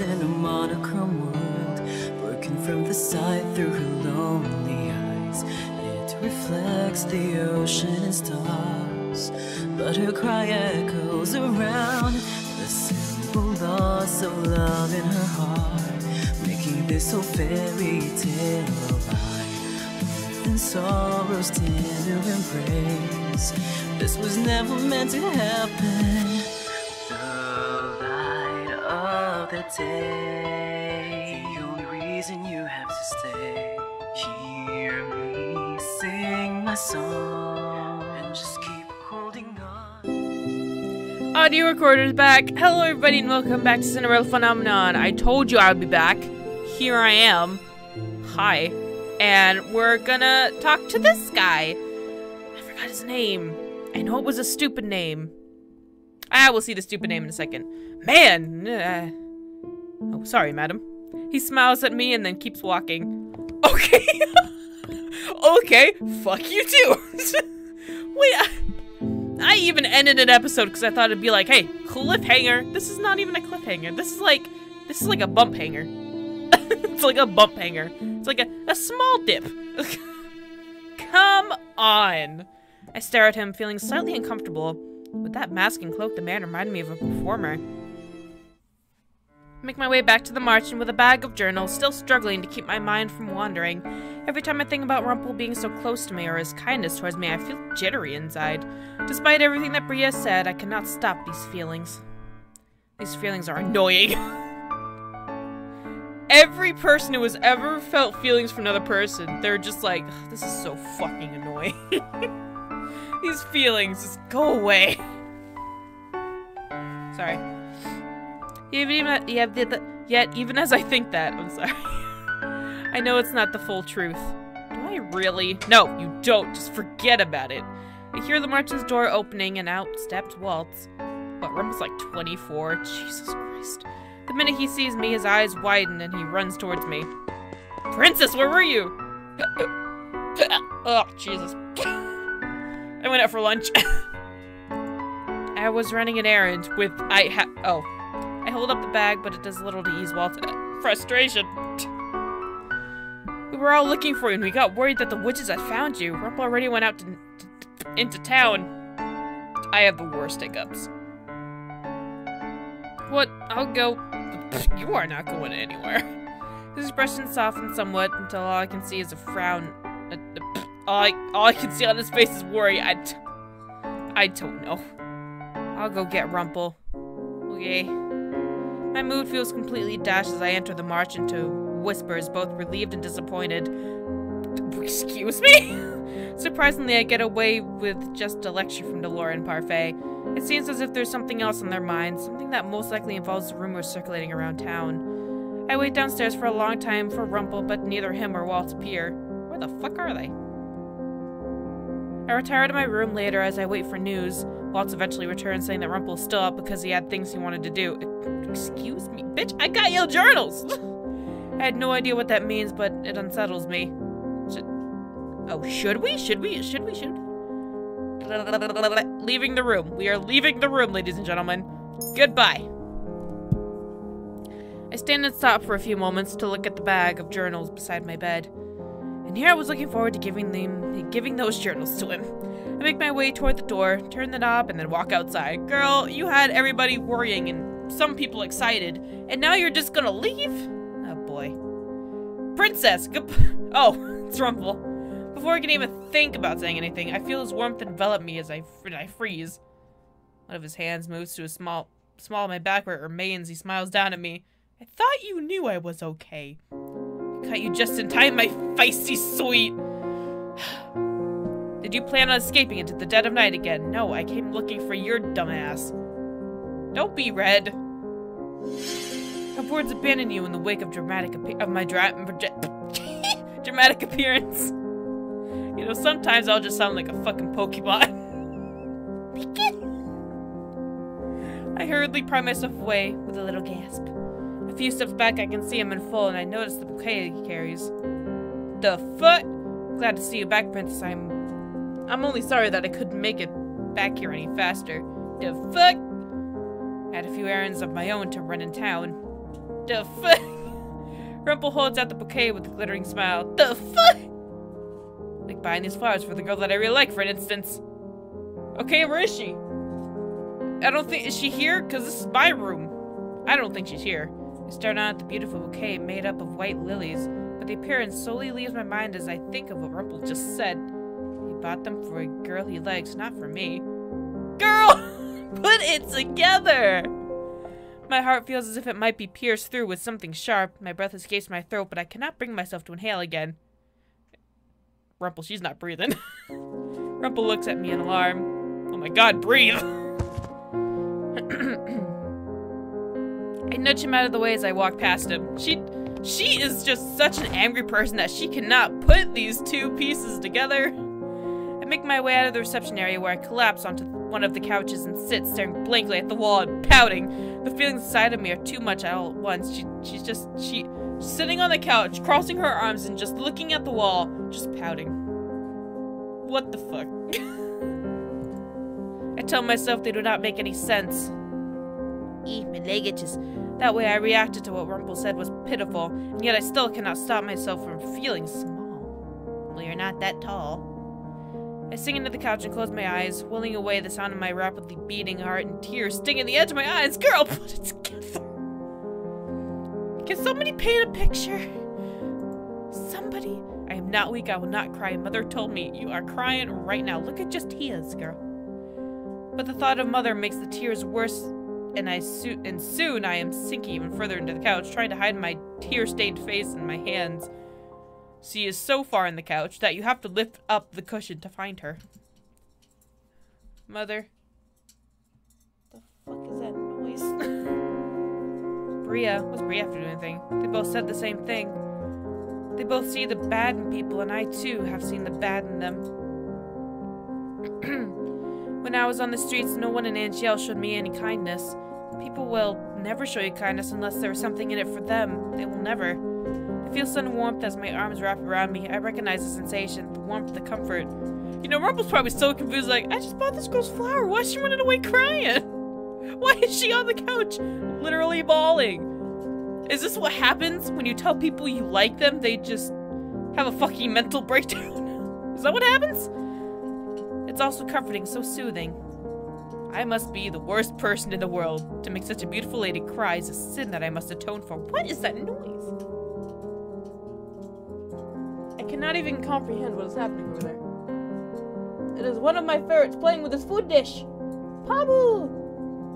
in a monochrome world, working from the side through her lonely eyes. It reflects the ocean and stars, but her cry echoes around the simple loss of love in her heart, making this whole fairy tale alive. And sorrow's tender embrace, this was never meant to happen. The light of the day, the only reason you have to stay. Hear me sing my song and just keep holding on. Audio recorder's back. Hello everybody and welcome back to Cinderella Phenomenon. I told you I would be back. Here I am. Hi. And we're gonna talk to this guy. I forgot his name. I know it was a stupid name. We'll see the stupid name in a second. Man! Oh, sorry, madam. He smiles at me and then keeps walking. Okay. Okay, fuck you too. Wait, I even ended an episode because I thought it'd be like, hey, cliffhanger. This is not even a cliffhanger. This is like a bump hanger. It's like a bump hanger. It's like a small dip. Come on. I stare at him, feeling slightly uncomfortable. With that mask and cloak, the man reminded me of a performer. I make my way back to the march, and with a bag of journals, still struggling to keep my mind from wandering. Every time I think about Rumpel being so close to me or his kindness towards me, I feel jittery inside. Despite everything that Bria said, I cannot stop these feelings. These feelings are annoying. Every person who has ever felt feelings for another person, they're just like, this is so fucking annoying. These feelings, just go away. Sorry. Yet, even as I think that, I'm sorry. I know it's not the full truth. Do I really? No, you don't. Just forget about it. I hear the march's door opening and out steps Waltz. What, Rumpel's like 24? Jesus Christ. The minute he sees me, his eyes widen and he runs towards me. Princess, where were you? Oh, Jesus. I went out for lunch. I was running an errand with I hold up the bag, but it does little to ease Walt's frustration. We were all looking for you, and we got worried that the witches had found you. Rumpel already went out into town. I have the worst hiccups. What? I'll go. You are not going anywhere. His expression softened somewhat until all I can see is a frown. All I can see on his face is worry. I don't know. I'll go get Rumpel. Okay. My mood feels completely dashed as I enter the march into whispers, both relieved and disappointed. Excuse me? Surprisingly, I get away with just a lecture from Delora and Parfait. It seems as if there's something else on their minds, something that most likely involves the rumors circulating around town. I wait downstairs for a long time for Rumpel, but neither him or Walt appear. Where the fuck are they? I retire to my room later as I wait for news. Waltz eventually returns saying that Rumpel's still up because he had things he wanted to do. Excuse me? Bitch, I got your journals! I had no idea what that means, but it unsettles me. Should we? Leaving the room. We are leaving the room, ladies and gentlemen. Goodbye. I stand and stop for a few moments to look at the bag of journals beside my bed. And here I was looking forward to giving those journals to him. I make my way toward the door, turn the knob, and then walk outside. Girl, you had everybody worrying and some people excited, and now you're just gonna leave? Oh boy. Princess! Oh, it's Rumpel. Before I can even think about saying anything, I feel his warmth envelop me as I freeze. One of his hands moves to a small of my back where it remains. He smiles down at me. I thought you knew I was okay. I caught you just in time, my feisty sweet. Did you plan on escaping into the dead of night again? No, I came looking for your dumbass. Don't be red. Have words abandoned you in the wake of my dramatic appearance? You know, sometimes I'll just sound like a fucking Pokemon. I hurriedly pry myself away with a little gasp. A few steps back, I can see him in full, and I notice the bouquet he carries. The fuck? Glad to see you back, Princess. I'm only sorry that I couldn't make it back here any faster. The fuck? I had a few errands of my own to run in town. The fuck? Rumpel holds out the bouquet with a glittering smile. The fuck? Like buying these flowers for the girl that I really like, for instance. Okay, where is she? I don't think- is she here? Because this is my room. I don't think she's here. I stare down at the beautiful bouquet made up of white lilies, but the appearance solely leaves my mind as I think of what Rumpel just said. He bought them for a girl he likes, not for me. Girl! Put it together! My heart feels as if it might be pierced through with something sharp. My breath escapes my throat, but I cannot bring myself to inhale again. Rumpel, she's not breathing. Rumpel looks at me in alarm. Oh my god, breathe! I nudge him out of the way as I walk past him. She is just such an angry person that she cannot put these two pieces together. I make my way out of the reception area where I collapse onto one of the couches and sit staring blankly at the wall and pouting. The feelings inside of me are too much all at once. She's sitting on the couch, crossing her arms and just looking at the wall, just pouting. What the fuck? I tell myself they do not make any sense. My leg itches. That way I reacted to what Rumpel said was pitiful, and yet I still cannot stop myself from feeling small. Well, you're not that tall. I sink into the couch and close my eyes, willing away the sound of my rapidly beating heart and tears stinging the edge of my eyes. Girl, put it together. Can somebody paint a picture? Somebody? I am not weak, I will not cry. Mother told me, you are crying right now. Look at just tears, girl. But the thought of Mother makes the tears worse, and soon I am sinking even further into the couch, trying to hide my tear-stained face in my hands. She is so far in the couch that you have to lift up the cushion to find her. Mother. The fuck is that noise? Bria. What's Bria have to do anything? They both said the same thing. They both see the bad in people, and I too have seen the bad in them. When I was on the streets, no one in Angel showed me any kindness. People will never show you kindness unless there is something in it for them. They will never. I feel sudden warmth as my arms wrap around me. I recognize the sensation, the warmth, the comfort. You know, Rumpel's probably so confused, like, I just bought this girl's flower. Why is she running away crying? Why is she on the couch, literally bawling? Is this what happens when you tell people you like them? They just have a fucking mental breakdown. Is that what happens? It's also comforting, so soothing. I must be the worst person in the world. To make such a beautiful lady cry is a sin that I must atone for. What is that noise? I cannot even comprehend what is happening over there. It is one of my ferrets playing with his food dish. Pabu!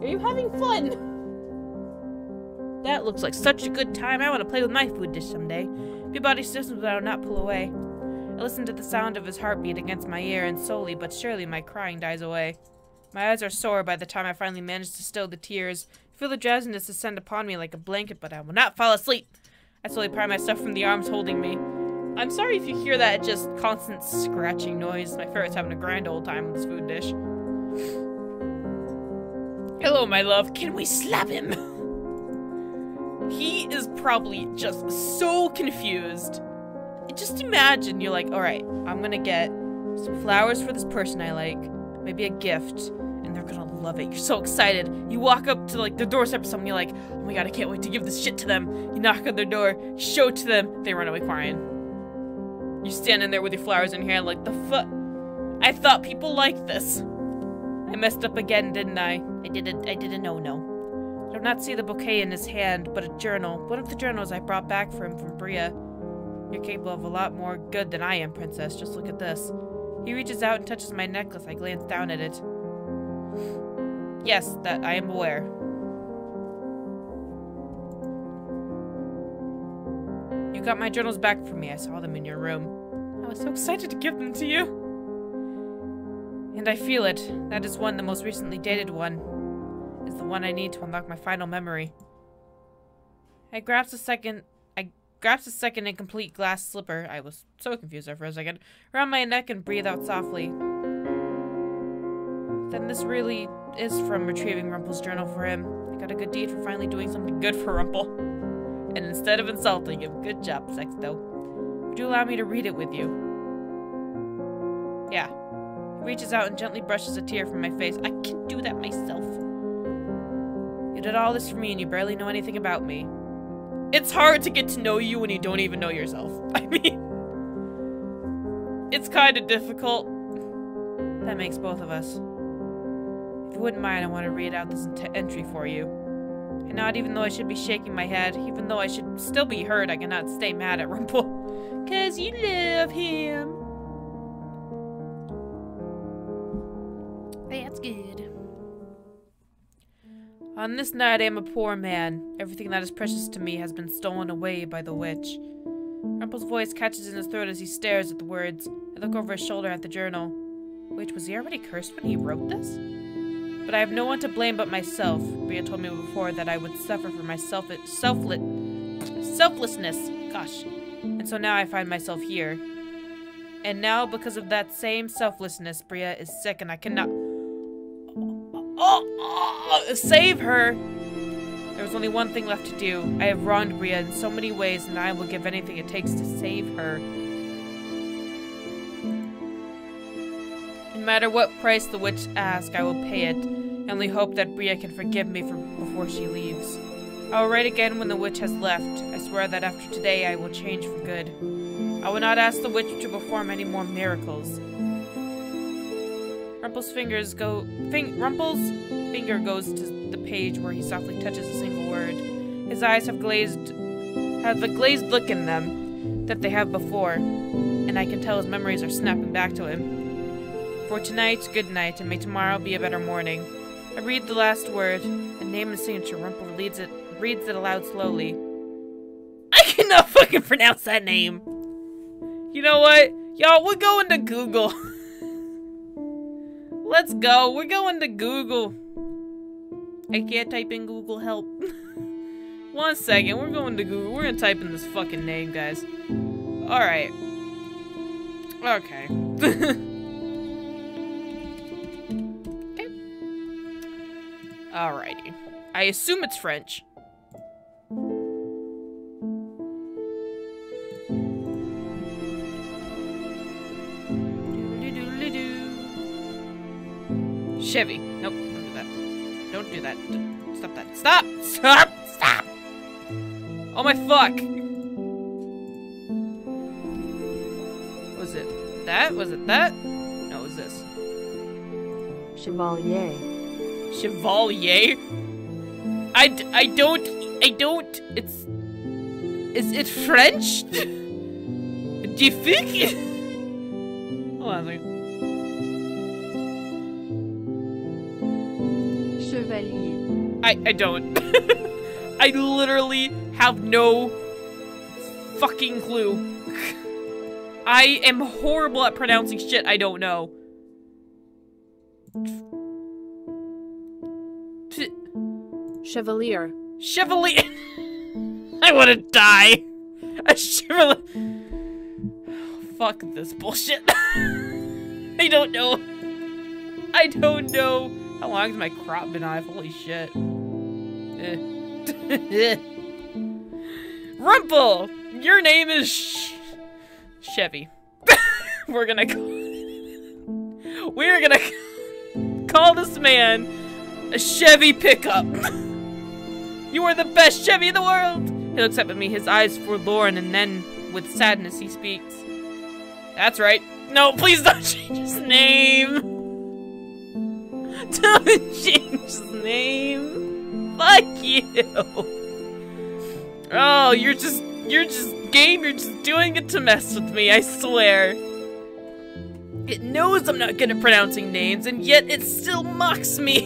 Are you having fun? That looks like such a good time. I want to play with my food dish someday. Peabody systems that I will not pull away. I listen to the sound of his heartbeat against my ear, and slowly but surely my crying dies away. My eyes are sore by the time I finally manage to still the tears. I feel the drowsiness descend upon me like a blanket, but I will not fall asleep. I slowly pry myself from the arms holding me. I'm sorry if you hear that just constant scratching noise. My ferret's having a grand old time with his food dish. Hello, my love. Can we slap him? He is probably just so confused. Just imagine you're like, alright, I'm gonna get some flowers for this person I like, maybe a gift, and they're gonna love it. You're so excited. You walk up to like the doorstep of someone, you're like, oh my god, I can't wait to give this shit to them. You knock on their door, show it to them, they run away crying. You're standing there with your flowers in your hand like, the fuck? I thought people liked this. I messed up again, didn't I? I did a no-no. I do not see the bouquet in his hand, but a journal. One of the journals I brought back for him from Bria. You're capable of a lot more good than I am, Princess. Just look at this. He reaches out and touches my necklace. I glance down at it. Yes, that I am aware. You got my journals back for me. I saw them in your room. I was so excited to give them to you. And I feel it. That is one, the most recently dated one. Is the one I need to unlock my final memory. I grasp a second incomplete glass slipper. I was so confused there for a second. Around my neck and breathe out softly. Then this really is from retrieving Rumpel's journal for him. I got a good deed for finally doing something good for Rumpel. And instead of insulting him, good job, Sexto. Would you allow me to read it with you? Yeah. He reaches out and gently brushes a tear from my face. I can do that myself. You did all this for me and you barely know anything about me. It's hard to get to know you when you don't even know yourself. I mean, it's kind of difficult. That makes both of us. If you wouldn't mind, I want to read out this entry for you. And not even though I should be shaking my head, even though I should still be hurt, I cannot stay mad at Rumpel. 'Cause you love him. That's good. On this night I am a poor man. Everything that is precious to me has been stolen away by the witch. Rumpel's voice catches in his throat as he stares at the words. I look over his shoulder at the journal. Wait, was he already cursed when he wrote this? But I have no one to blame but myself. Bria told me before that I would suffer for my selflessness. Gosh. And so now I find myself here. And now, because of that same selflessness, Bria is sick and I cannot... save her! There was only one thing left to do. I have wronged Bria in so many ways and I will give anything it takes to save her. No matter what price the witch asks, I will pay it. I only hope that Bria can forgive me before she leaves. I will write again when the witch has left. I swear that after today I will change for good. I will not ask the witch to perform any more miracles. Rumpel's finger goes to the page where he softly touches a single word. His eyes have the glazed look in them that they have before, and I can tell his memories are snapping back to him. For tonight, good night, and may tomorrow be a better morning. I read the last word, a name and signature. Rumpel reads it aloud slowly. I cannot fucking pronounce that name! You know what? Y'all, we're going to Google. Let's go. We're going to Google. I can't type in Google help. 1 second. We're going to Google. We're gonna type in this fucking name, guys. Alright. Okay. Okay. Alrighty. I assume it's French. Chevy. Nope, don't do that. Don't do that. Stop that. Stop! Stop! Stop! Oh my fuck! Was it that? Was it that? No, it was this. Chevalier. Chevalier? I don't, it's... Is it French? Do you think? Hold on a second. Chevalier. I don't. I literally have no fucking clue. I am horrible at pronouncing shit I don't know. Chevalier. Chevalier. I want to die. A chevalier. Fuck this bullshit. I don't know. I don't know. How long has my crop been on? Holy shit. Rumpel! Your name is Chevy. We're gonna call this man a Chevy pickup. You are the best Chevy in the world! He looks up at me, his eyes forlorn, and then, with sadness, he speaks. That's right. No, please don't change his name! Don't change his name. Fuck you. Oh, you're just game. You're just doing it to mess with me. I swear. It knows I'm not good at pronouncing names, and yet it still mocks me.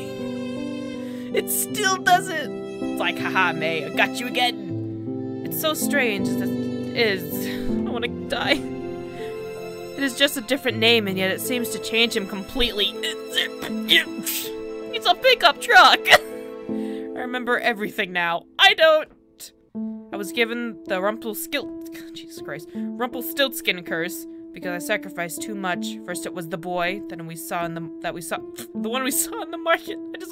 It still does it. It's like, haha, May, I got you again. It's so strange that it is. I want to die. It is just a different name, and yet it seems to change him completely. It's a pickup truck! I remember everything now. I don't. I was given the Jesus Christ. Rumpelstiltskin curse because I sacrificed too much. First it was the boy, then the one we saw in the market. I just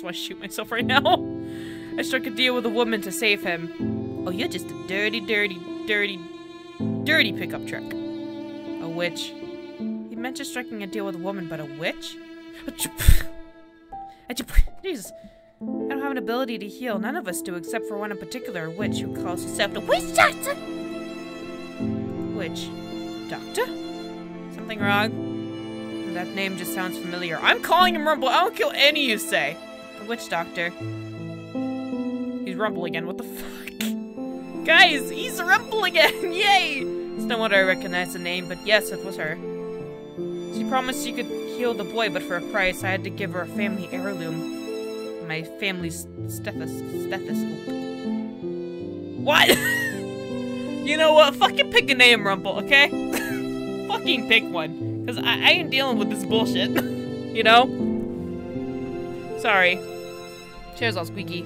want to shoot myself right now. I struck a deal with a woman to save him. Oh, you're just a dirty pickup truck. A witch. He mentioned striking a deal with a woman, but a witch? Jesus. I don't have an ability to heal. None of us do, except for one in particular, a witch who calls herself the Witch Doctor. Witch Doctor? Something wrong? That name just sounds familiar. I'm calling him Rumpel. I don't care what any of you say. The Witch Doctor. He's Rumpel again. What the fuck? Guys, he's Rumpel again. Yay! It's no wonder I recognize the name, but yes, it was her. She promised she could heal the boy, but for a price, I had to give her a family heirloom. My family's stethoscope. What? You know what? Fucking pick a name, Rumpel, okay? Fucking pick one. Because I ain't dealing with this bullshit. You know? Sorry. Chair's all squeaky.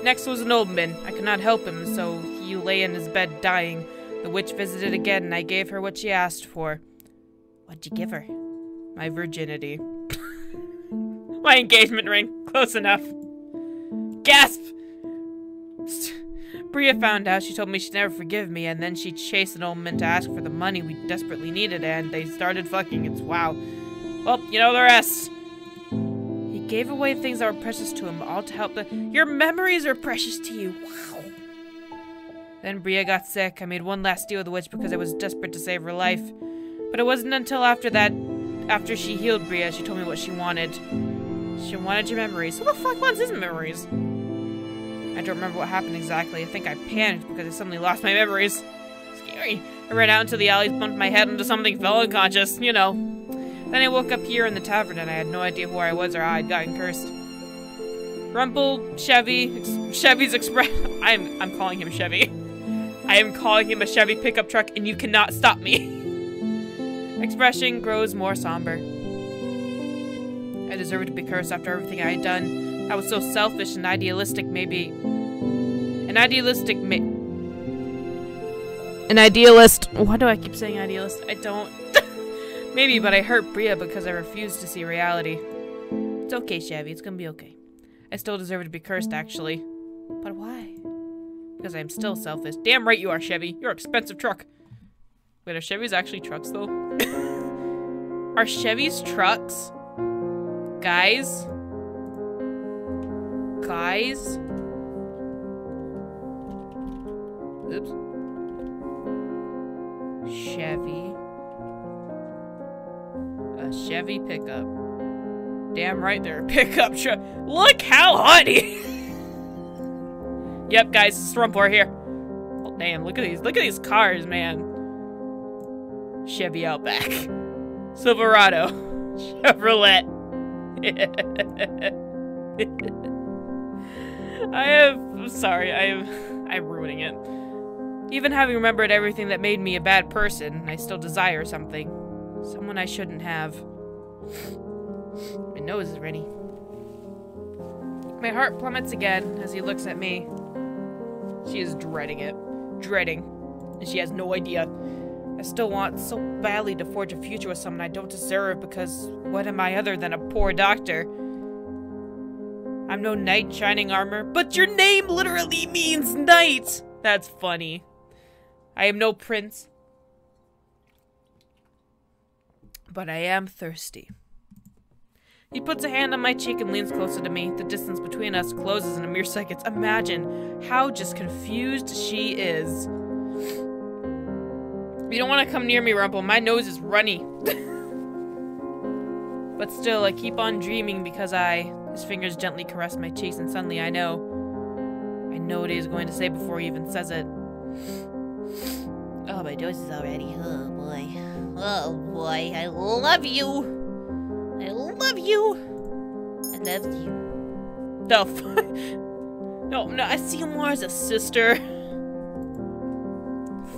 Next was an old man. I could not help him, so he lay in his bed dying. The witch visited again, and I gave her what she asked for. What'd you give her? My virginity. My engagement ring. Close enough. Gasp! Bria found out. She told me she'd never forgive me, and then she chased an old man to ask for the money we desperately needed, and they started fucking. It's wow. Well, you know the rest. He gave away things that were precious to him, all to help the— Your memories are precious to you. Wow. Then Bria got sick. I made one last deal with the witch because I was desperate to save her life. But it wasn't until after that, after she healed Bria, she told me what she wanted. She wanted your memories. Who the fuck wants his memories? I don't remember what happened exactly. I think I panicked because I suddenly lost my memories. Scary. I ran out into the alleys, bumped my head into something, fell unconscious, you know. Then I woke up here in the tavern and I had no idea where I was or how I'd gotten cursed. Rumpel, Chevy's Express. I'm calling him Chevy. I am calling him a Chevy pickup truck and you cannot stop me. Expression grows more somber. I deserved to be cursed after everything I had done. I was so selfish and idealistic, maybe. An idealist. Why do I keep saying idealist? I don't. Maybe, but I hurt Bria because I refused to see reality. It's okay, Chevy. It's gonna be okay. I still deserve to be cursed, actually. But why? Because I'm still selfish. Damn right you are, Chevy. You're an expensive truck. Wait, are Chevys actually trucks, though? Are Chevys trucks? Guys? Guys? Oops. Chevy. A Chevy pickup. Damn right they're a pickup truck. Look how honey! Yep, guys, it's Rumpel here. Oh, damn, look at these cars, man. Chevy Outback. Silverado. Chevrolet. I'm ruining it. Even having remembered everything that made me a bad person, I still desire something. Someone I shouldn't have. My nose is ready. My heart plummets again as he looks at me. She is dreading it. Dreading. And she has no idea. I still want so badly to forge a future with someone I don't deserve because what am I other than a poor doctor? I'm no knight in shining armor, but your name literally means knight! That's funny. I am no prince. But I am thirsty. He puts a hand on my cheek and leans closer to me. The distance between us closes in a mere second. Imagine how just confused she is. You don't want to come near me, Rumpel. My nose is runny. But still, I keep on dreaming because his fingers gently caress my cheeks and suddenly I know what he is going to say before he even says it. Oh, my nose is already. Oh, boy. Oh, boy. I love you. I love you. I love you. The fuck? No, I see you more as a sister.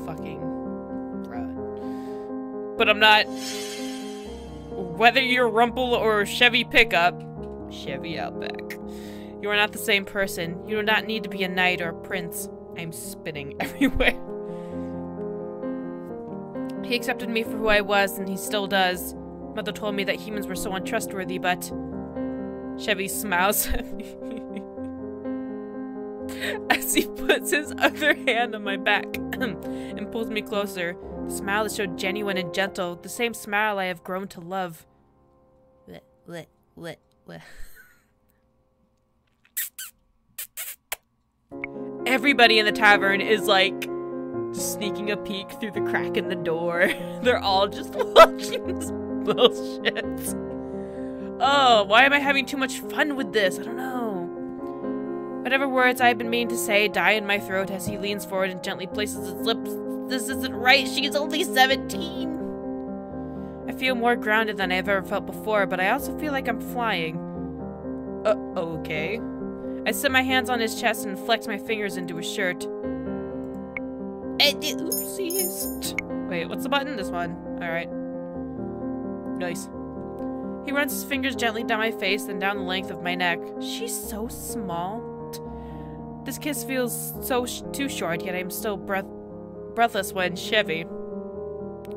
Fucking rod. But I'm not. Whether you're Rumpel or Chevy pickup, Chevy Outback, you are not the same person. You do not need to be a knight or a prince. I'm spinning everywhere. He accepted me for who I was, and he still does. Mother told me that humans were so untrustworthy, but Chevy smiles at me as he puts his other hand on my back and pulls me closer. The smile is so genuine and gentle, the same smile I have grown to love. What? everybody in the tavern is like sneaking a peek through the crack in the door. They're all just watching this bullshit. Oh, why am I having too much fun with this? I don't know. Whatever words I've been meaning to say die in my throat as he leans forward and gently places his lips. This isn't right. She's only 17. I feel more grounded than I've ever felt before, but I also feel like I'm flying. Okay. I set my hands on his chest and flex my fingers into his shirt. Oopsies. Wait, what's the button? This one. Alright. Nice. He runs his fingers gently down my face, then down the length of my neck. She's so small. This kiss feels so too short, yet I'm still breathless when Chevy,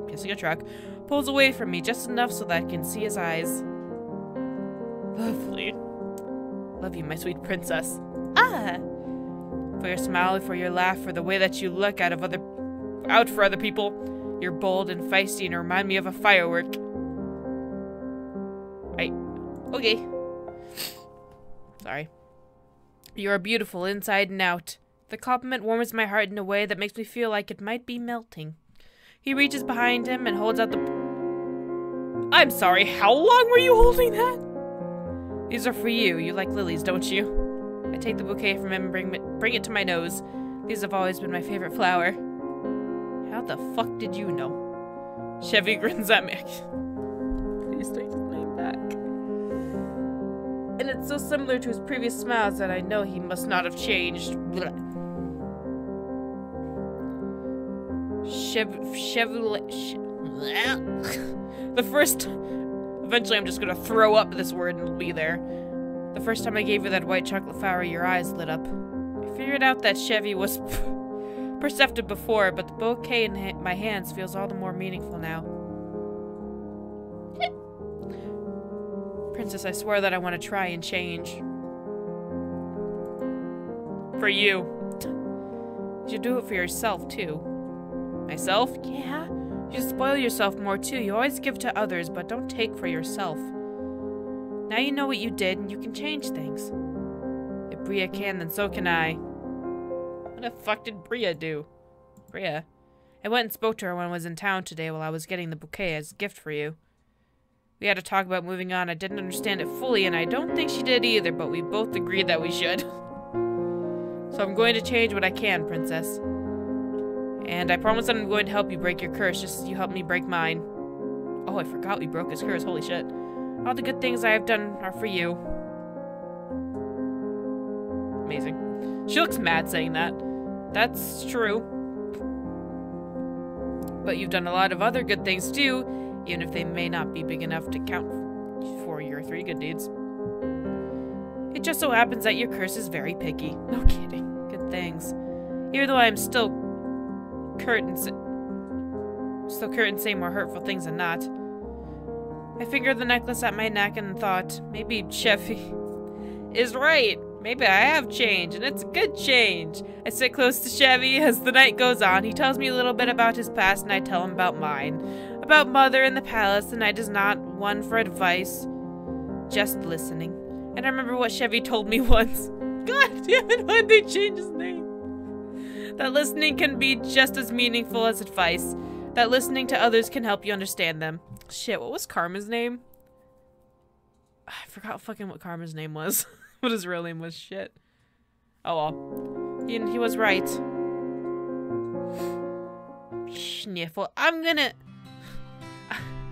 kissing a truck, pulls away from me just enough so that I can see his eyes. Lovely. Love you, my sweet princess. Ah! For your smile, for your laugh, for the way that you look out for other people. You're bold and feisty and remind me of a firework. Okay. Sorry. You are beautiful inside and out. The compliment warms my heart in a way that makes me feel like it might be melting. He reaches behind him and holds out the... I'm sorry, how long were you holding that? These are for you. You like lilies, don't you? I take the bouquet from him and bring it to my nose. These have always been my favorite flower. How the fuck did you know? Chevy grins at me. Please take his name back. And it's so similar to his previous smiles that I know he must not have changed. The first... Eventually I'm just gonna throw up this word and it'll be there. The first time I gave you that white chocolate flower, your eyes lit up. I figured out that Chevy was perceptive before, but the bouquet in my hands feels all the more meaningful now. Princess, I swear that I want to try and change. For you. You should do it for yourself, too. Myself? Yeah. You should spoil yourself more, too. You always give to others, but don't take for yourself. Now you know what you did, and you can change things. If Bria can, then so can I. What the fuck did Bria do? Bria? I went and spoke to her when I was in town today while I was getting the bouquet as a gift for you. We had to talk about moving on. I didn't understand it fully, and I don't think she did either, but we both agreed that we should. So I'm going to change what I can, Princess. And I promise that I'm going to help you break your curse, just as you helped me break mine. Oh, I forgot we broke his curse. Holy shit. All the good things I have done are for you. Amazing. She looks mad saying that. That's true. But you've done a lot of other good things too, even if they may not be big enough to count for your 3 good deeds. It just so happens that your curse is very picky. No kidding. Good things. Even though I am still curt and say more hurtful things than not. I fingered the necklace at my neck and thought, maybe Chevy is right. Maybe I have changed, and it's a good change. I sit close to Chevy as the night goes on. He tells me a little bit about his past, and I tell him about mine. About Mother in the palace, the night is not one for advice, just listening. And I remember what Chevy told me once. God damn it, why'd they change his name? That listening can be just as meaningful as advice. That listening to others can help you understand them. Shit, what was Karma's name? I forgot fucking what Karma's name was. What his real name was. Shit. Oh well. He was right. Sniffle. I'm gonna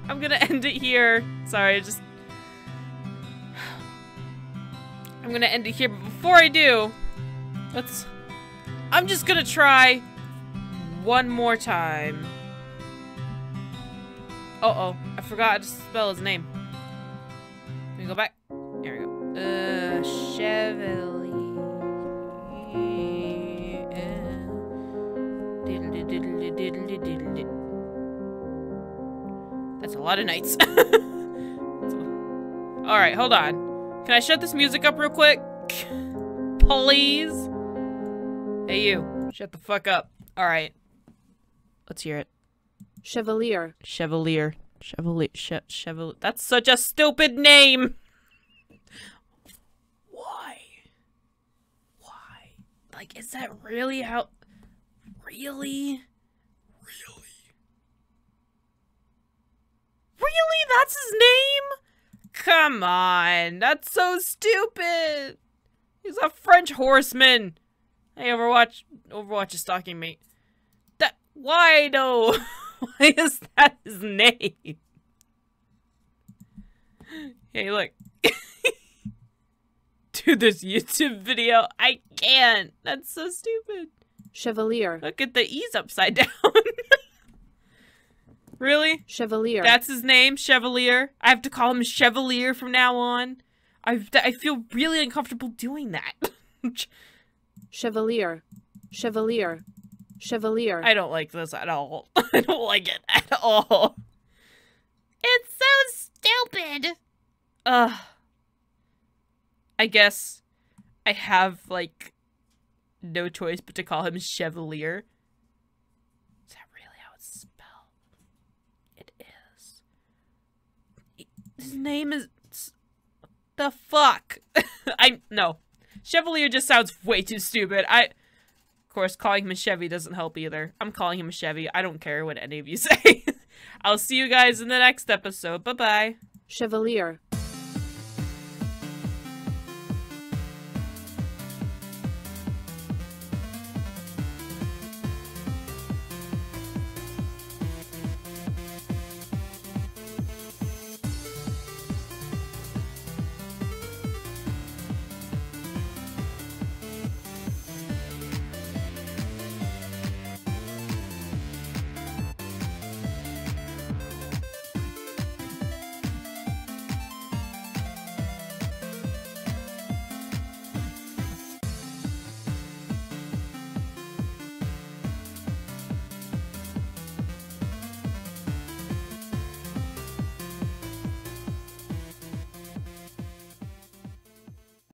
end it here. Sorry, I'm gonna end it here, but before I do, I'm just gonna try one more time. Uh-oh, I forgot to spell his name. Let me go back. Here we go. Chevalier. That's a lot of nights. Alright, hold on. Can I shut this music up real quick? Please? Hey you, shut the fuck up. Alright. Let's hear it. Chevalier. Chevalier. Chevalier. That's such a stupid name! Why? Like, is that really how... Really? Really? That's his name? Come on. That's so stupid. He's a French horseman. Hey, Overwatch is stalking me. Why though? Why is that his name? Hey, look. Dude, this YouTube video. I can't. That's so stupid. Chevalier. Look at the E's upside down. Really? Chevalier. That's his name, Chevalier. I have to call him Chevalier from now on. I feel really uncomfortable doing that. Chevalier. Chevalier. Chevalier. I don't like this at all. I don't like it at all. It's so stupid. I guess I have, like, no choice but to call him Chevalier. Is that really how it's spelled? It is. His name is... The fuck? No. Chevalier just sounds way too stupid. Of course, calling him a Chevy doesn't help either. I'm calling him a Chevy. I don't care what any of you say. I'll see you guys in the next episode. Bye-bye. Chevalier.